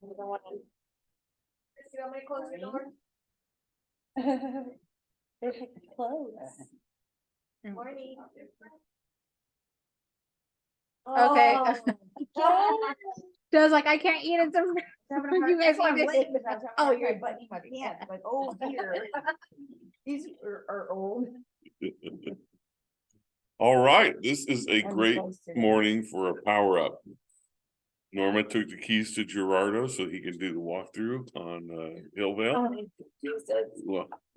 You want me to close your door? Close. Morning. Okay. Oh. I was like, I can't eat it. You guys I'm eat late, it. but that's Oh, oh, you're- my button in my pants, like, oh dear. These are old. All right, this is a I'm great close to it. morning for a power up. Norma took the keys to Gerardo so he can do the walkthrough on Hillvale. Oh, Jesus.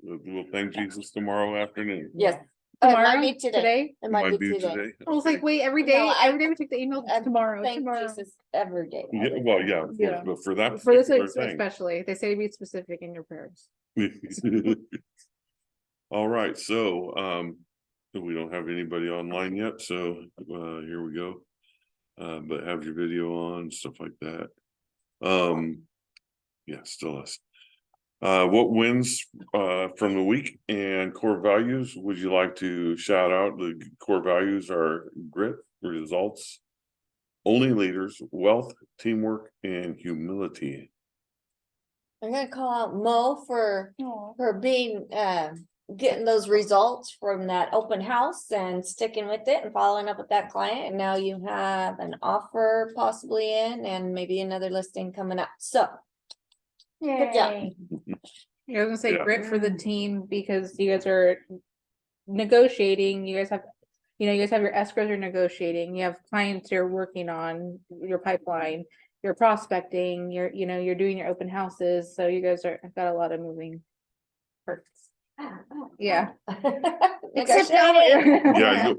We'll thank Jesus tomorrow afternoon. Yes. Tomorrow? It might be today. It might be today. I was like, Okay. wait, every No, day we took the email I tomorrow. Thank Tomorrow. Jesus every day. Yeah, well, yeah, of course, Yeah. but for that For this particular thing. especially, they say to be specific in your prayers. All right, so we don't have anybody online yet, so here we go. But have your video on, stuff like that. Yeah, still us. What wins from the week and core values would you like to shout out? The core values are grit, results, only leaders, wealth, teamwork, and humility. I'm gonna call out Mo for Aw. being getting those results from that open house and sticking with it and following up with that client. And now you have an offer possibly in and maybe another listing coming up. So good job. I was gonna say Yeah. grit for the team because you guys are negotiating. You guys have you guys have your escrows you're negotiating. You have clients you're working on your pipeline. You're prospecting. You're doing your open houses. So you guys got a lot of moving parts. Yeah. Except Negotiating. Yeah,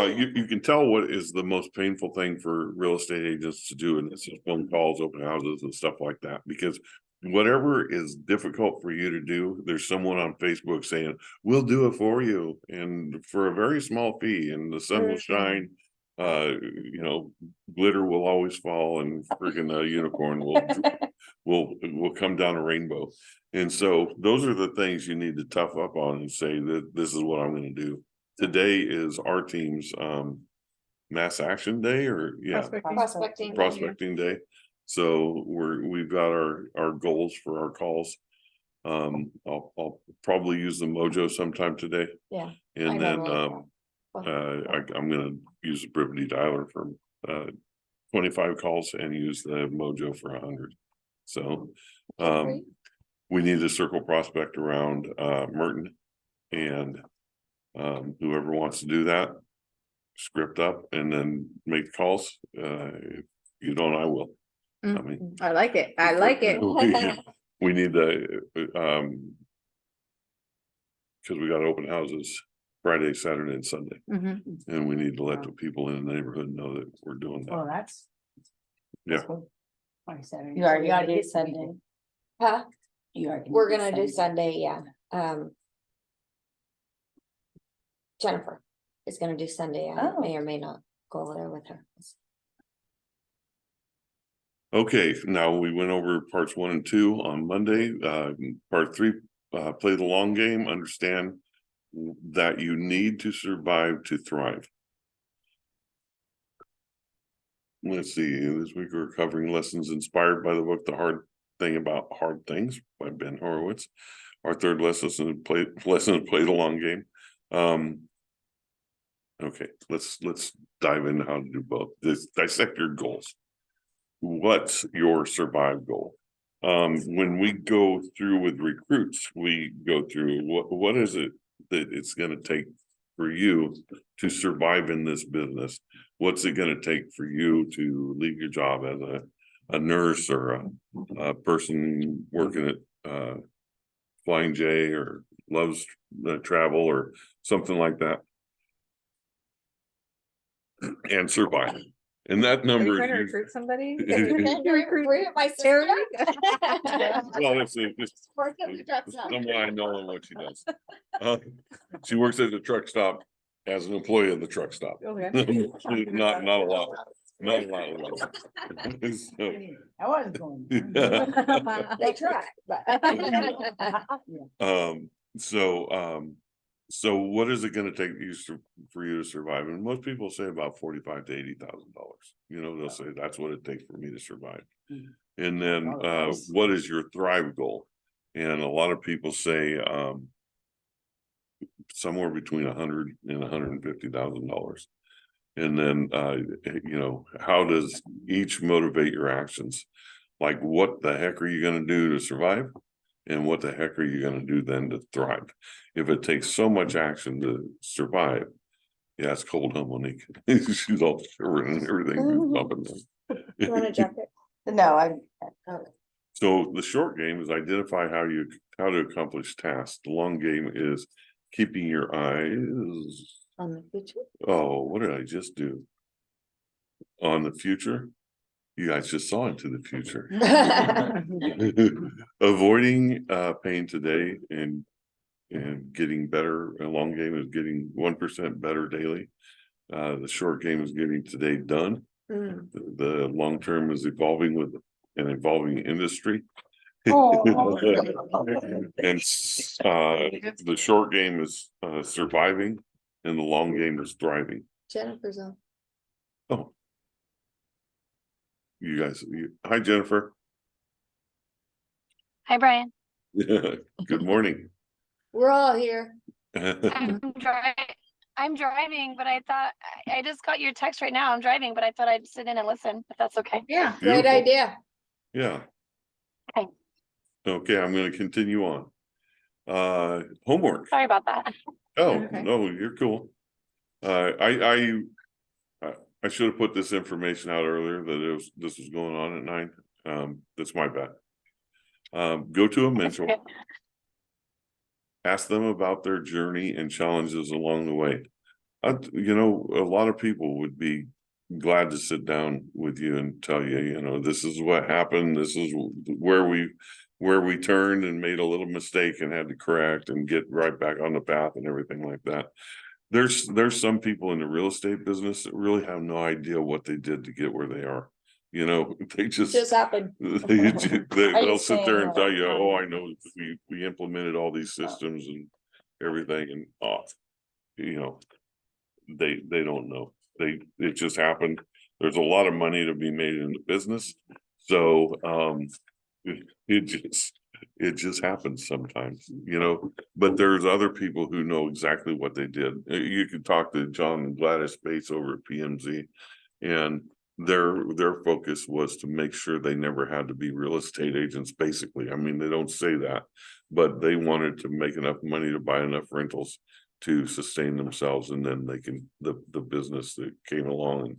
you can tell what is the most painful thing for real estate agents to do, and it's just phone calls, open houses, and stuff like that. Because whatever is difficult for you to do, there's someone on Facebook saying, "We'll do it for you," and for a very small fee, and the sun will shine. Glitter will always fall, and freaking a unicorn will come down a rainbow. And so those are the things you need to tough up on and say that this is what I'm going to do. Today is our team's mass action day, or prospecting day. So we've got our goals for our calls. I'll probably use the Mojo sometime today. Yeah. And then I'm gonna use the Brivity dialer for 25 calls and use the Mojo for 100. So we need to circle prospect around Merton, and whoever wants to do that, script up and then make calls. If you don't, I will. I mean, I like it. I like it. we need to because we got open houses Friday, Saturday, and Sunday, and we need to let the people in the neighborhood know that we're doing that. Well, that's. Yeah. You already gotta do Sunday. Huh? We're gonna do Sunday, yeah. Jennifer is gonna do Sunday. I may or may not go over there with her. Okay, now we went over parts 1 and 2 on Monday. Part 3, play the long game, understand that you need to survive to thrive. Let's see, this week we're covering lessons inspired by the book, The Hard Thing About Hard Things by Ben Horowitz. Our third lesson is play the long game. Okay, let's dive into how to do both. Dissect your goals. What's your survive goal? When we go through with recruits, we go through what is it that it's going to take for you to survive in this business? What's it going to take for you to leave your job as a nurse or a person working at Flying J or loves travel or something like that, and survive? And that number Are you trying to recruit somebody? Recruit my sister. Well, it's someone I know and what she does. She works at the truck stop as an employee of the truck stop. Okay. Not a lot. Not a lot. I was going. They tried, but. So what is it going to take for you to survive? And most people say about $45,000 to $80,000. They'll say that's what it takes for me to survive. And then, what is your thrive goal? And a lot of people say, somewhere between $100,000 and $150,000. And then, how does each motivate your actions? Like, what the heck are you gonna do to survive? And what the heck are you gonna do then to thrive? If it takes so much action to survive, yeah, it's cold, huh, Monique? She's all shivering and everything. You want a jacket? No, I, So the short game is identify how to accomplish tasks. The long game is keeping your eyes. On the future? Oh, what did I just do? On the future? You guys just saw into the future. Avoiding pain today and getting better. A long game is getting 1% better daily. The short game is getting today done. Mm. The long term is evolving with an evolving industry. Oh. And the short game is surviving, and the long game is thriving. Jennifer's on. Oh, you guys, hi Jennifer. Hi, Brian. Good morning. We're all here. I'm driving, but I thought I just got your text right now. I'm driving, but I thought I'd sit in and listen, if that's okay. Yeah, great Beautiful. idea. Yeah. Okay. Okay, I'm gonna continue on. Homework. Sorry about that. Oh, Okay. no, you're cool. I should have put this information out earlier that this was going on at 9. That's my bad. Go to a mentor, Okay. ask them about their journey and challenges along the way. A lot of people would be glad to sit down with you and tell you, this is what happened. This is where we turned and made a little mistake and had to correct and get right back on the path and everything like that. There's some people in the real estate business that really have no idea what they did to get where they are. They Just happened. they'll sit there and tell saying, you, oh, I know we implemented all these systems and everything, and they don't know. It just happened. There's a lot of money to be made in the business. So it just happens sometimes, but there's other people who know exactly what they did. You can talk to John and Gladys Bates over at PMZ, and their focus was to make sure they never had to be real estate agents, basically. I mean, they don't say that, but they wanted to make enough money to buy enough rentals to sustain themselves, and then they can the business that came along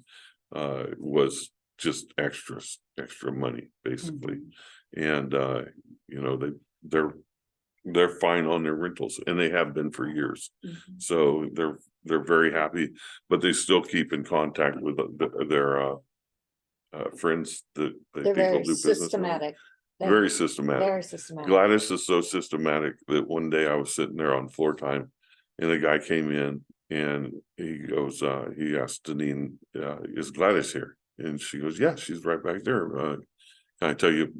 was just extra money, basically. And they're fine on their rentals, and they have been for years. So they're very happy, but they still keep in contact with their friends that They're people very do business with. systematic. Very systematic. Very systematic. Gladys is so systematic that one day I was sitting there on floor time, and a guy came in and he goes, he asked Deneen, is Gladys here? And she goes, yeah, she's right back there. Can I tell you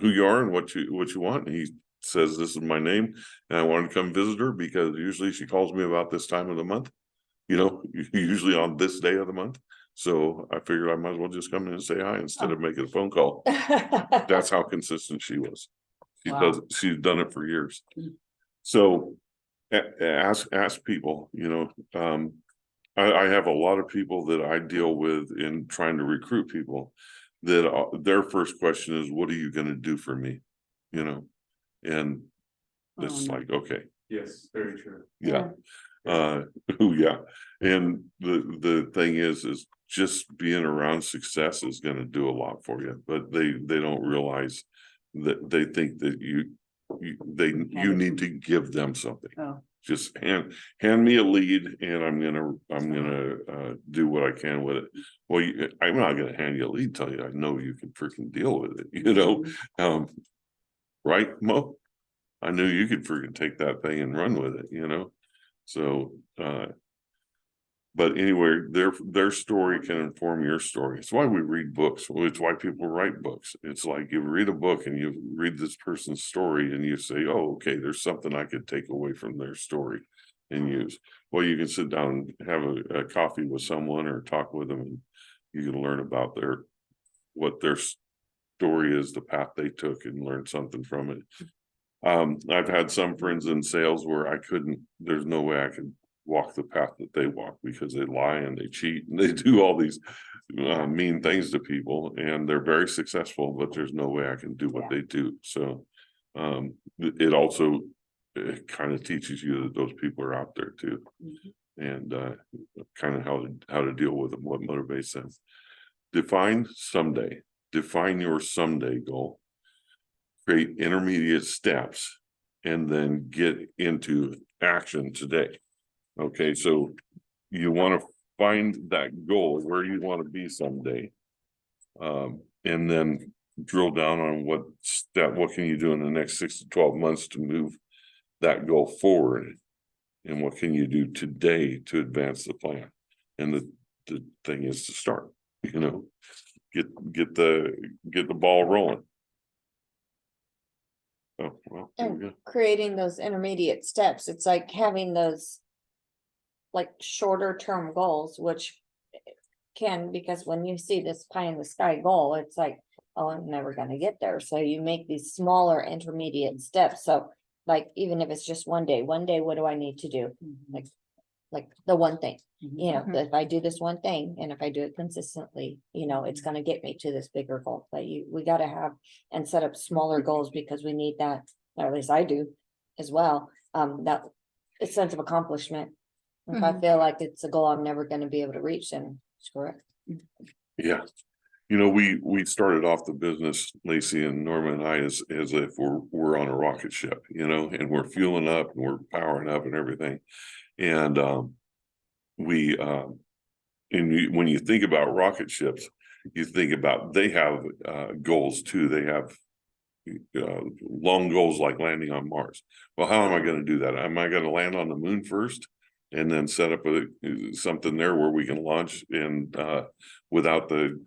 who you are and what you want? And he says, this is my name, and I wanted to come visit her because usually she calls me about this time of the month, usually on this day of the month. So I figured I might as well just come in and say hi instead of making a phone call. That's how consistent she was. She's done it for years. So ask people, I have a lot of people that I deal with in trying to recruit people that their first question is, what are you going to do for me? And it's like, okay. Yes, very true. Yeah. Yeah. And the thing is just being around success is going to do a lot for you, but they don't realize that they think that you need to give them something. Oh. Just hand me a lead, and I'm gonna do what I can with it. Well, I'm not gonna hand you a lead, tell you I know you can freaking deal with it, right, Mo? I knew you could freaking take that thing and run with it, So but anyway, their story can inform your story. It's why we read books. It's why people write books. It's like you read a book and you read this person's story and you say, oh, okay, there's something I could take away from their story and use. Well, you can sit down and have a coffee with someone or talk with them, and you can learn about what their story is the path they took and learn something from it. I've had some friends in sales where there's no way I could walk the path that they walk because they lie and they cheat and they do all these mean things to people, and they're very successful, but there's no way I can do what they do. So it also kind of teaches you that those people are out there too, and kind of how to deal with them, what motivates them. Define your someday goal, create intermediate steps, and then get into action today. Okay, so you want to find that goal, where you want to be someday, and then drill down on what can you do in the next 6 to 12 months to move that goal forward, and what can you do today to advance the plan. And the thing is to start, get the ball rolling. Oh, well, there we And go. creating those intermediate steps, it's like having those like shorter term goals, which can, because when you see this pie in the sky goal, it's like, oh, I'm never gonna get there. So you make these smaller intermediate steps. So like, even if it's just one day, what do I need to do? Like the one thing, Mhm. if I do this one thing and if I do it consistently, it's gonna get me to this bigger goal. But we gotta have and set up smaller goals because we need that, or at least I do as well. That a sense of accomplishment. If I Mhm. feel like it's a goal I'm never gonna be able to reach, then screw it. Yeah. We started off the business, Lacey and Norma and I, as if we're on a rocket ship, and we're fueling up and we're powering up and everything. And when you think about rocket ships, you think about they have goals too. They have long goals like landing on Mars. Well, how am I going to do that? Am I going to land on the moon first and then set up something there where we can launch and without the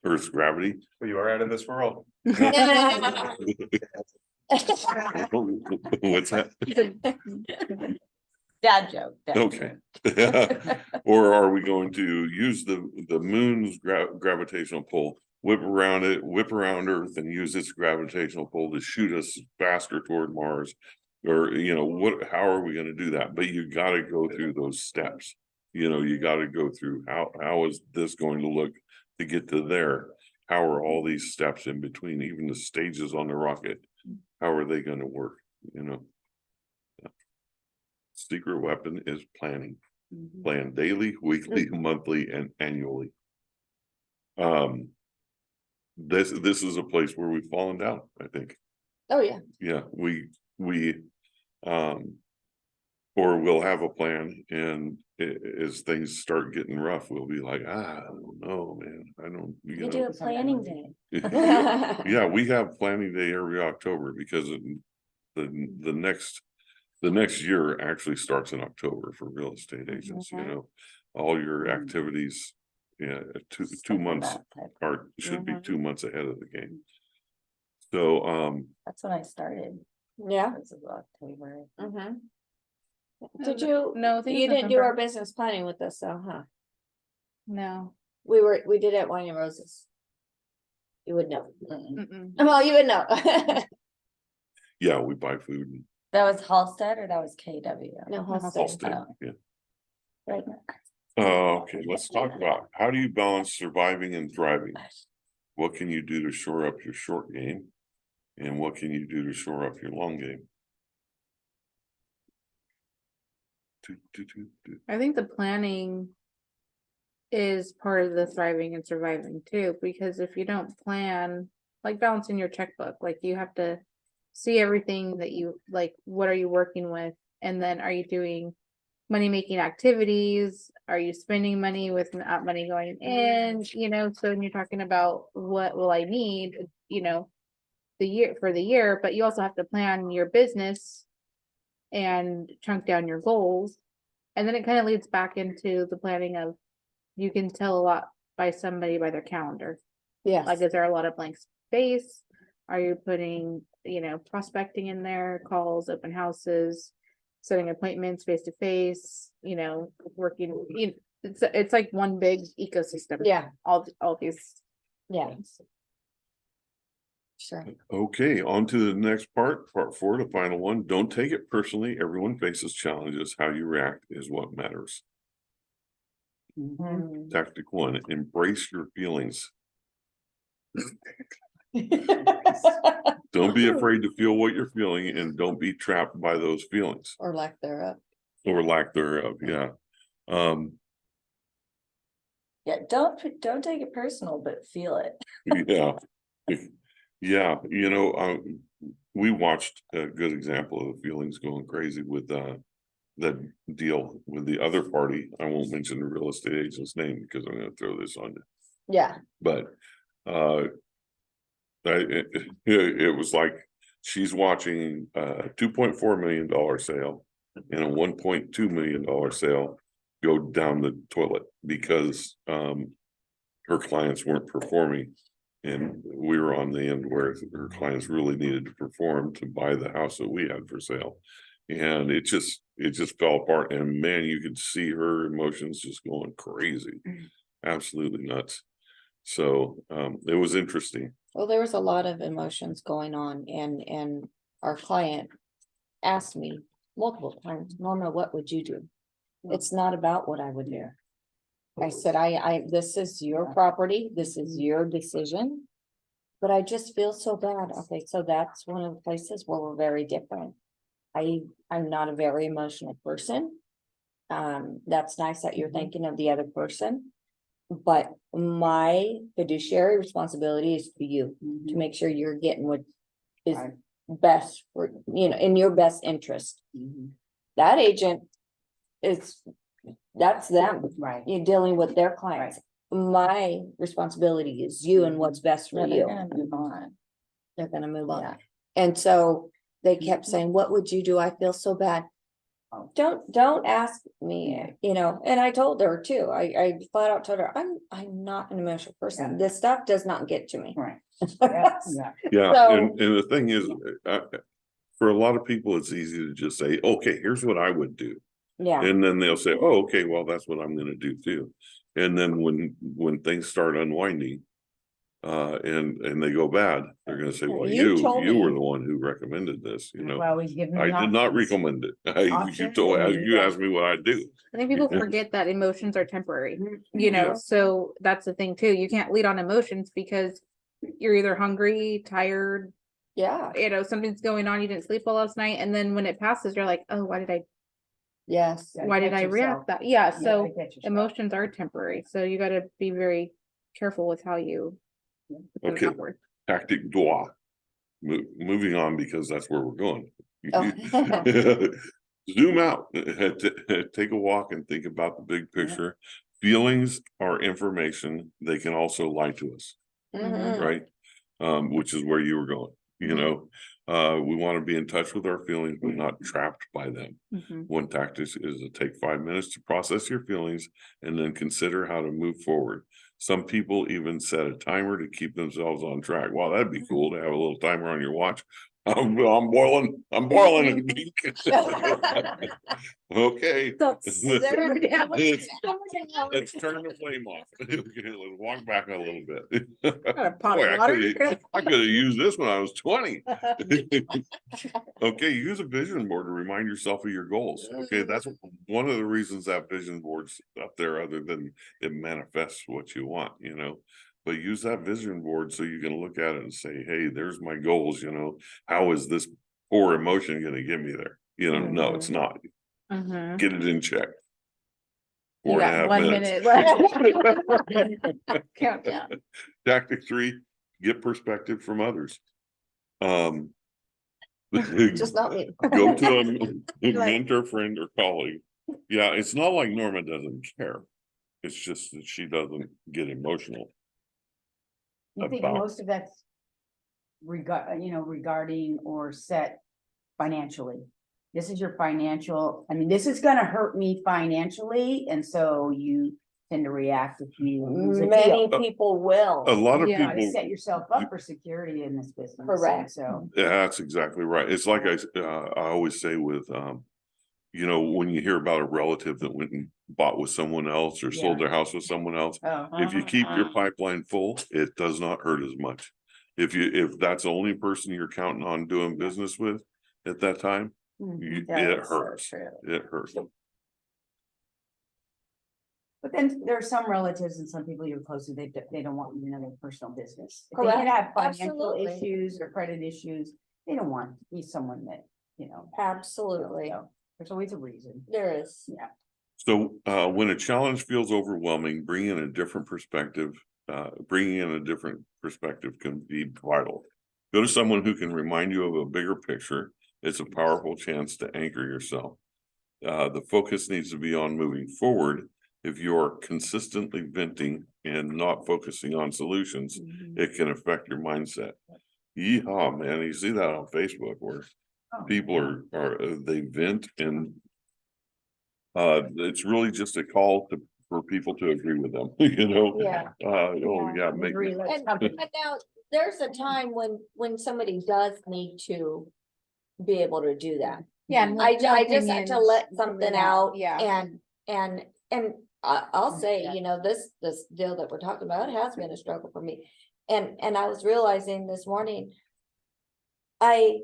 Earth's gravity? Well, you are out of this world. What's that? Dad joke. Okay. Or are we going to use the moon's gravitational pull, whip around Earth and use its gravitational pull to shoot us faster toward Mars? Or, how are we going to do that? But you got to go through those steps. You got to go through how is this going to look to get to there? How are all these steps in between, even the stages on the rocket? How are they going to work? Secret weapon is planning. Plan daily, weekly, monthly, and annually. This is a place where we've fallen down, I think. Oh, yeah. Yeah, or we'll have a plan, and as things start getting rough, we'll be like, I don't know, man. I don't, You do a planning day. Yeah, we have planning day every October because the next year actually starts in October for real estate agents. All your activities, two months should be 2 months ahead of the game. So That's when I started. Yeah. This is October. Mhm. Did you? No, I think You it's didn't do our November. business planning with us, though, huh? No. We did it at Wine and Roses. You would know. Mm-mm. Well, you would know. yeah, we buy food and That was Halstead or that was KW? No, Halstead. Halstead, yeah. Right. Okay, let's talk about how do you balance surviving and thriving? What can you do to shore up your short game? And what can you do to shore up your long game? I think the planning is part of the thriving and surviving too, because if you don't plan, like balancing your checkbook, like you have to see everything that you like, what are you working with? And then are you doing money making activities? Are you spending money with not money going in? So when you're talking about what will I need, the year, but you also have to plan your business and chunk down your goals. And then it kind of leads back into the planning of, you can tell a lot by somebody by their calendar. Yes. Like, is there a lot of blank space? Are you putting, prospecting in there, calls, open houses, setting appointments face to face, working, it's like one big ecosystem. Yeah, All these yeah. things. Sure. Okay, on to the next part 4, the final one. Don't take it personally. Everyone faces challenges. How you react is what matters. Mhm. Tactic 1, embrace your feelings. Don't be afraid to feel what you're feeling and don't be trapped by those feelings Or lack thereof. or lack thereof. Yeah. Yeah, don't take it personal, but feel it. Yeah. Yeah, we watched a good example of the feelings going crazy with that deal with the other party. I won't mention the real estate agent's name because I'm gonna throw this on you. Yeah. But it was like she's watching a $2.4 million sale and a $1.2 million sale go down the toilet because her clients weren't performing. And we were on the end where her clients really needed to perform to buy the house that we had for sale. And it just fell apart. And man, you could see her emotions just going crazy, absolutely nuts. So it was interesting. Well, there was a lot of emotions going on and our client asked me multiple times, Norma, what would you do? It's not about what I would do. I said, this is your property, this is your decision. But I just feel so bad. Okay, so that's one of the places where we're very different. I'm not a very emotional person. That's nice that you're thinking of the other person. But my fiduciary responsibility is for you to make sure you're getting what is best for, in your best interest. That agent that's them. Right. You're dealing with their clients. My responsibility is you and what's best for They're you. gonna move on. They're gonna move on. Yeah. And so they kept saying, what would you do? I feel so bad. Oh. Don't ask me, and I told her too. I flat out told her, I'm not an emotional person. Yeah. This stuff does not get to me. Right. Yeah, So- and the thing is, for a lot of people, it's easy to just say, okay, here's what I would do. Yeah, And then they'll say, oh, okay, well, that's what I'm gonna do too. And then when things start unwinding, and they go bad, they're gonna say, well, You you told were me. the one who recommended this, Well, we've given. I did not recommend it. You Options, told, and you asked me what I do. I think people forget that emotions are temporary, Yeah. so that's the thing too. You can't lead on emotions because you're either hungry, tired, yeah, something's going on, you didn't sleep well last night, and then when it passes, you're like, oh, why did yes. I react that? Yeah, so emotions are temporary, so you gotta be very careful with how you. put it Okay. outward. Tactic droit. Moving on because that's where we're going. Oh. Zoom out, take a walk and think about the big picture. Feelings are information. They can also lie to us, Mhm. right? Which is where you were going, we want to be in touch with our feelings, but not trapped by them. Mhm. One tactic is to take 5 minutes to process your feelings and then consider how to move forward. Some people even set a timer to keep themselves on track. Wow, that'd be cool to have a little timer on your watch. I'm boiling. Okay. That's- Let's turn the flame off. Let's walk back a little bit. Got a pot Boy, of water. I could have used this when I was 20. Okay, use a vision board to remind yourself of your goals. Okay, that's one of the reasons that vision board's up there, other than it manifests what you want, but use that vision board so you can look at it and say, hey, there's my goals, how is this poor emotion going to get me there? No, it's not. Mhm. Get it in check. You 4.5 got 1 minutes. minute. Countdown. Tactic 3, get perspective from others. Just not me. Go to a mentor, friend, or colleague. Yeah, it's not like Norma doesn't care. It's just that she doesn't get emotional. You think about- most of that's regarding or set financially? This is your financial, this is gonna hurt me financially, and so you tend to react if you lose a Many deal. people will. A lot of Yeah, You gotta people, set yourself up for security in this business. and Correct. So, yeah, that's exactly right. It's like I always say with, when you hear about a relative that went and bought with someone else or sold their house with someone else, if you keep your pipeline full, it does not hurt as much. If that's the only person you're counting on doing business with at that time, it That's so hurts. true. It hurts. But then there are some relatives and some people you're close to, they don't want you to know their personal business. If they Correct. could have financial Absolutely. issues or credit issues, they don't want to be someone that, you know. Absolutely. so There's always a reason. There is. So when a challenge feels overwhelming, bringing in a different perspective can be vital. Go to someone who can remind you of a bigger picture. It's a powerful chance to anchor yourself. The focus needs to be on moving forward. If you're consistently venting and not focusing on solutions, it can affect your mindset. Yeehaw, man, you see that on Facebook where people they vent, and it's really just a call for people to agree with them, you know? Yeah. Make Agree, let's have it. And now, there's a time when somebody does need to be able to do that. Yeah. and I like, no just had to opinions. let something out. Yeah. And I'll say, you know, this deal that we're talking about has been a struggle for me. And I was realizing this morning, I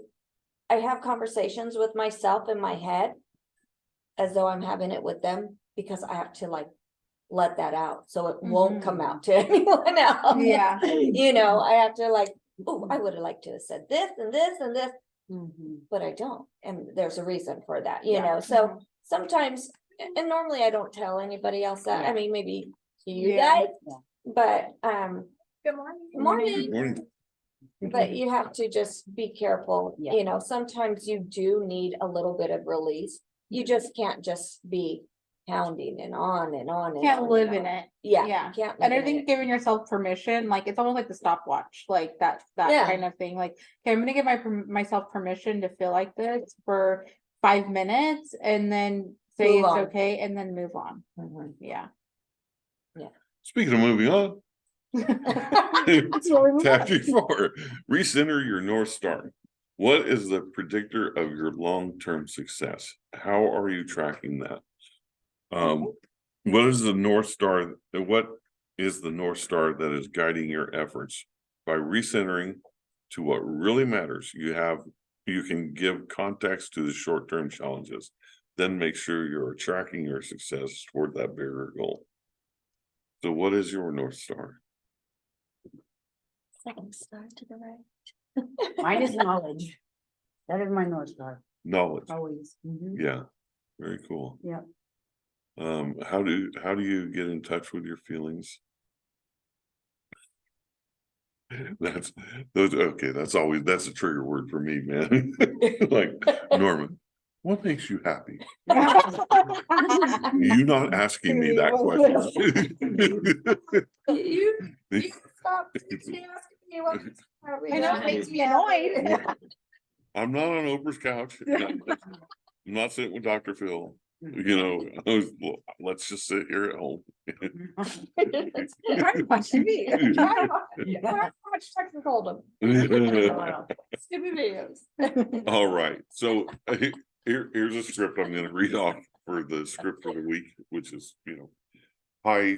have conversations with myself in my head as though I'm having it with them, because I have to like let that out so it won't come out to anyone else. Yeah. You know, I have to like, oh, I would have liked to have said this and this and this, but I don't. And there's a reason for that, you know, so sometimes, and normally I don't tell anybody else that, I mean, maybe to you guys, but, Good morning. morning. But you have to just be careful, Yeah. you know, sometimes you do need a little bit of release. You just can't just be pounding and on and on and Can't on live and in on. it. Yeah. Yeah. Can't And live I in think it. giving yourself permission, like it's almost like the stopwatch, like that Yeah. kind of thing. Like, okay, I'm gonna give myself permission to feel like this for 5 minutes, and then say Move it's on. okay, and then move on. Yeah. Speaking of moving on, Chapter 4, recenter your North Star. What is the predictor of your long-term success? How are you tracking that? What is the North Star? What is the North Star that is guiding your efforts? By recentering to what really matters, you can give context to the short-term challenges. Then make sure you're tracking your success toward that bigger goal. So what is your North Star? Second star to the right. Mine is knowledge. That is my North Star, Knowledge. always. Yeah, very cool. Yeah. How do you get in touch with your feelings? That's a trigger word for me, man. Like, Norman, what makes you happy? You not asking me that question. You stop asking me what. I know, it makes me annoyed. I'm not on Oprah's couch. I'm not sitting with Dr. Phil. You know, let's just sit here at home. Try to watch TV. Try to watch Texas Hold'em. Stupid videos. All right, so here's a script I'm gonna read off for the script for the week, which is, you know, hi,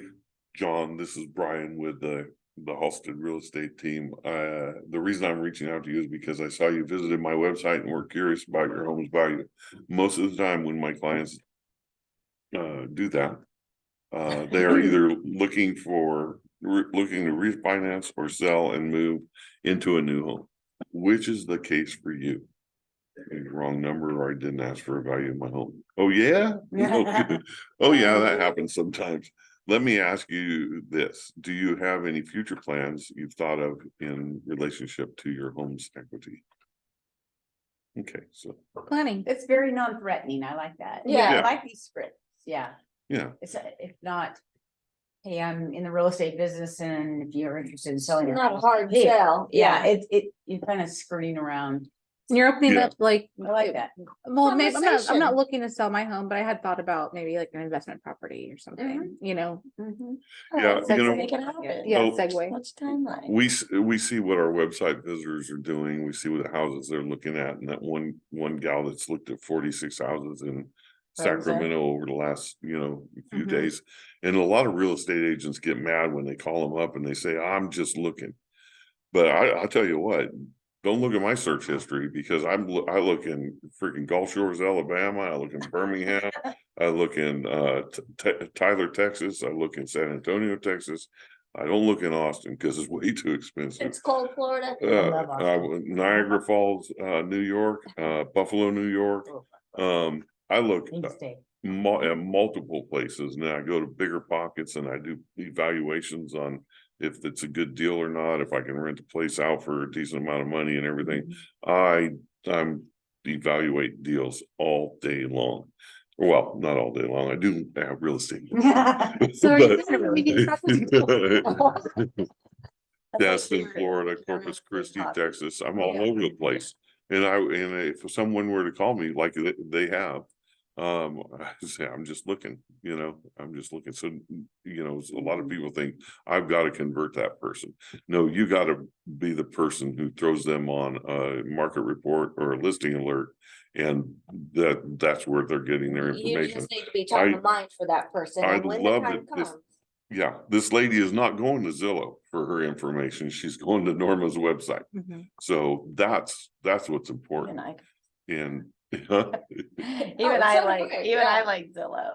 John, this is Brian with the Halstead real estate team. The reason I'm reaching out to you is because I saw you visited my website and were curious about your home's value. Most of the time when my clients do that, they are either looking to refinance or sell and move into a new home. Which is the case for you? Wrong number, or I didn't ask for a value of my home. Oh yeah? Oh yeah, that happens sometimes. Let me ask you this. Do you have any future plans you've thought of in relationship to your home's equity? Okay, so Planning. It's very non-threatening. I like that. Yeah. I like these scripts. Yeah. yeah, It's if not, hey, I'm in the real estate business, and if you're interested in selling your Not a house, hard here. sell. Yeah, you're kind of skirting around. And you're opening Yeah. up like, I like that. well, maybe I'm Conversation. not looking to sell my home, but I had thought about maybe like an investment property or something, you know. Yeah, Let's you know- make it happen. Yeah, Oh, segue. What's timeline? we see what our website visitors are doing. We see what the houses they're looking at, and that one gal that's looked at 46 houses in Sacramento over the last, you know, few days. And a lot of real estate agents get mad when they call them up and they say, I'm just looking. But I'll tell you what, don't look at my search history because I look in freaking Gulf Shores, Alabama. I look in Birmingham. I look in Tyler, Texas. I look in San Antonio, Texas. I don't look in Austin because it's way too expensive. It's cold, Florida. love Austin. Niagara Falls, New York, Buffalo, New York. I look Need to stay. at multiple places. Now I go to bigger pockets and I do evaluations on if it's a good deal or not, if I can rent a place out for a decent amount of money and everything. I'm evaluate deals all day long. Well, not all day long. I do have real estate. Sorry, But- we can talk Destin, Florida, Corpus Christi, Texas. I'm all over the place. And if someone were to call me like they have, I say, I'm just looking, I'm just looking. So, a lot of people think I've got to convert that person. No, you got to be the person who throws them on a market report or a listing alert. And that's where they're getting their You information. just need to be top of mind for that person. I And when the love time that this- comes. Yeah, this lady is not going to Zillow for her information. She's going to Norma's website. Mhm. So that's what's Even important. I, And even so I do like, I, even yeah. I like Zillow.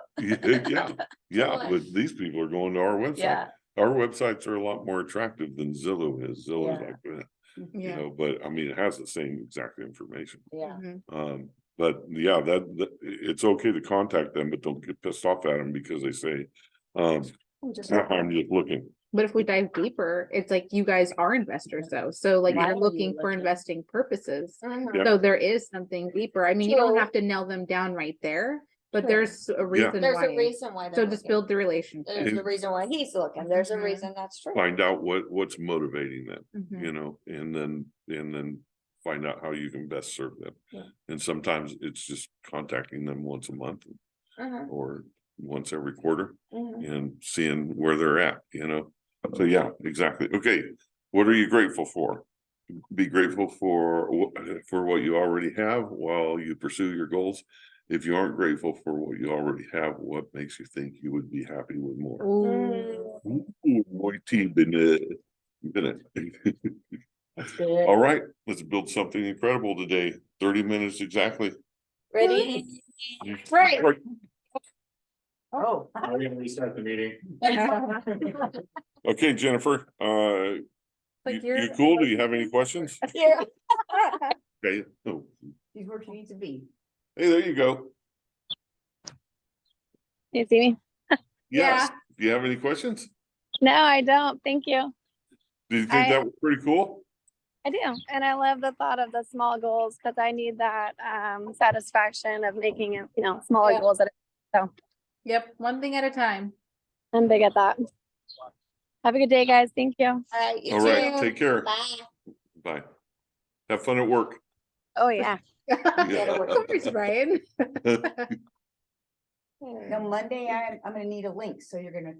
yeah, Boy. but these people are going to our website. Yeah, Our websites are a lot more attractive than Zillow is. Zillow's Yeah. like that, Yeah. but I mean, it has the same exact information. Yeah. Mhm. But yeah, that it's okay to contact them, but don't get pissed off at them because they say, I'm just- I'm just looking. But if we dive deeper, it's like you guys are investors though. So like Why you're are you looking for looking? investing purposes. Mhm. Yeah. So there is something deeper. I mean, you don't True. have to nail them down right there, but True. there's a reason There's a why. reason why. So they're just looking. build the relationship. There's a reason why he's looking. There's a Mhm. reason that's true. Find out what's motivating them, Mhm. and then find out how you can best serve them. Yeah. And sometimes it's just contacting them once a month Mhm, or once every quarter mhm. and seeing where they're at, So yeah, exactly. Okay, what are you grateful for? Be grateful for what you already have while you pursue your goals. If you aren't grateful for what you already have, what makes you think you would be happy with more? Ooh. Ooh, boy, Bennett. that's good. All right, let's build something incredible today. 30 minutes exactly. Ready? Right. Oh. We're gonna restart the meeting. Okay, Jennifer, Like you cool? Do you have any questions? Yeah. Okay. Oh, She's where she needs to be. hey, there you go. You see me? Yes. Do you have any questions? No, I don't. Thank you. Do you think I- that was pretty cool? I do. And I love the thought of the small goals because I need that satisfaction of making it, smaller Yeah. goals. Yep, one thing at a time. I'm big at that. Have a good day, guys. Thank you. All right, you All right, too. take care. Bye. Bye. Have fun at work. Oh, yeah. Of course, Brian. No, Monday, I'm gonna need a link, so you're gonna